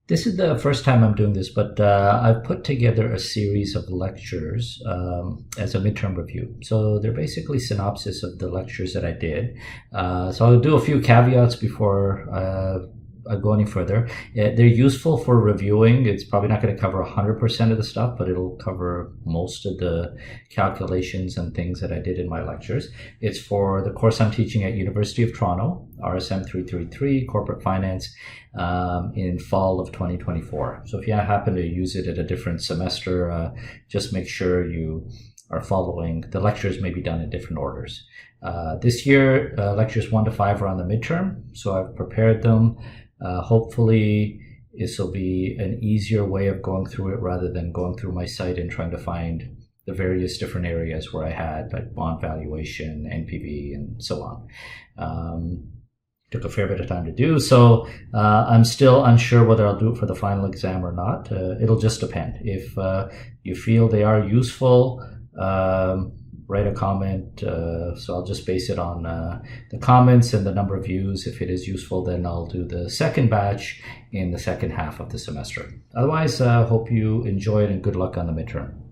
This is the first time I'm doing this, but I've put together a series of lectures as a midterm review. So they're basically synopsis of the lectures that I did. So I'll do a few caveats before I go any further. They're useful for reviewing. It's probably not going to cover 100% of the stuff, but it'll cover most of the calculations and things that I did in my lectures. It's for the course I'm teaching at University of Toronto, RSM 333, Corporate Finance, in fall of 2024. So if you happen to use it at a different semester, just make sure you are following. The lectures may be done in different orders. This year, lectures 1 to 5 are on the midterm, so I've prepared them. Hopefully this will be an easier way of going through it rather than going through my site and trying to find the various different areas where I had like bond valuation, NPV, and so on. Took a fair bit of time to do, so I'm still unsure whether I'll do it for the final exam or not. It'll just depend. If you feel they are useful, write a comment. So I'll just base it on the comments and the number of views. If it is useful, then I'll do the second batch in the second half of the semester. Otherwise, hope you enjoy it and good luck on the midterm.